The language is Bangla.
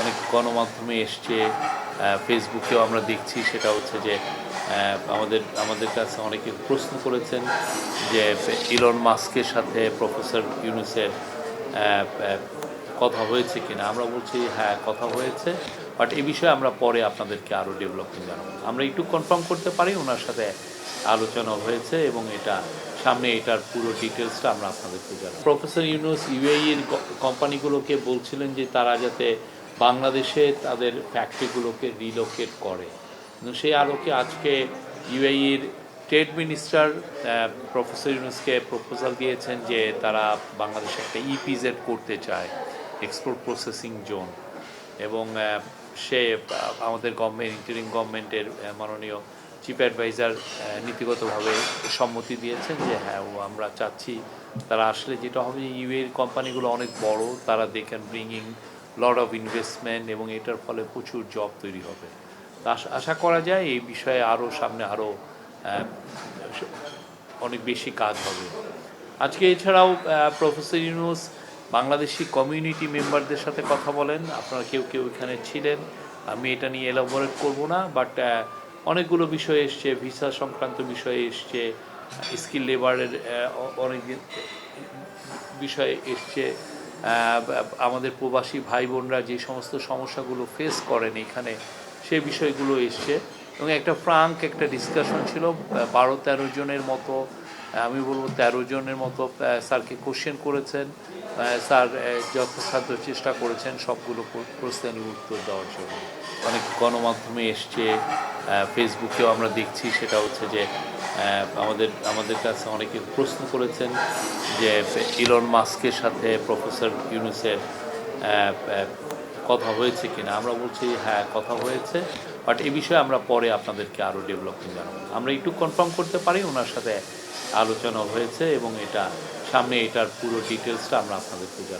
অনেক গণমাধ্যমে এসছে, ফেসবুকেও আমরা দেখছি। সেটা হচ্ছে যে আমাদের কাছে অনেকে প্রশ্ন করেছেন যে ইলন মাস্কের সাথে প্রফেসর ইউনূসের কথা হয়েছে কিনা। আমরা বলছি হ্যাঁ, কথা হয়েছে, বাট এই বিষয়ে আমরা পরে আপনাদেরকে আরও ডেভেলপমেন্ট জানাবো। আমরা একটু কনফার্ম করতে পারি ওনার সাথে আলোচনা হয়েছে এবং সামনে এটার পুরো ডিটেলসটা আমরা আপনাদেরকে জানাবো। প্রফেসর ইউনূস ইউএইর কোম্পানিগুলোকে বলছিলেন যে তারা যাতে বাংলাদেশে তাদের ফ্যাক্টরিগুলোকে রিলোকেট করে। কিন্তু সেই আলোকে আজকে ইউএইর ট্রেড মিনিস্টার প্রফেসর ইউনূসকে প্রপোজাল দিয়েছেন যে তারা বাংলাদেশে একটা ইপিজেড করতে চায়, এক্সপোর্ট প্রসেসিং জোন। এবং সে আমাদের ইন্টারিম গভর্নমেন্টের মাননীয় চিফ অ্যাডভাইজার নীতিগতভাবে সম্মতি দিয়েছেন যে হ্যাঁ আমরা চাচ্ছি। তারা আসলে যেটা হবে, ইউএর কোম্পানিগুলো অনেক বড়, তারা they can bringing lot of investment এবং এটার ফলে প্রচুর জব তৈরি হবে। আশা করা যায় এই বিষয়ে সামনে আরও অনেক বেশি কাজ হবে। আজকে এছাড়াও প্রফেসর ইউনূস বাংলাদেশি কমিউনিটি মেম্বারদের সাথে কথা বলেন। আপনারা কেউ কেউ এখানে ছিলেন, আমি এটা নিয়ে এলাবোরেট করব না, বাট অনেকগুলো বিষয় এসছে, ভিসা সংক্রান্ত বিষয়ে এসছে, স্কিল লেবারের অনেক বিষয়ে এসছে, আমাদের প্রবাসী ভাই বোনরা যে সমস্ত সমস্যাগুলো ফেস করেন এখানে সেই বিষয়গুলো এসছে। এবং একটা ফ্রাঙ্ক একটা ডিসকাশন ছিল। 12-13 জনের মতো, আমি বলবো 13 জনের মতো স্যারকে কোশ্চেন করেছেন। স্যার যথাসাধ্য চেষ্টা করেছেন সবগুলো প্রশ্নের উত্তর দেওয়ার জন্য। অনেক গণমাধ্যমে এসছে, ফেসবুকেও আমরা দেখছি। সেটা হচ্ছে যে আমাদের কাছে অনেকে প্রশ্ন করেছেন যে ইলন মাস্কের সাথে প্রফেসর ইউনূসের কথা হয়েছে কিনা। আমরা বলছি হ্যাঁ, কথা হয়েছে, বাট এই বিষয়ে আমরা পরে আপনাদেরকে আরও ডেভেলপমেন্ট জানাবো। আমরা একটু কনফার্ম করতে পারি ওনার সাথে আলোচনা হয়েছে এবং সামনে এটার পুরো ডিটেলসটা আমরা আপনাদেরকে জানাবো।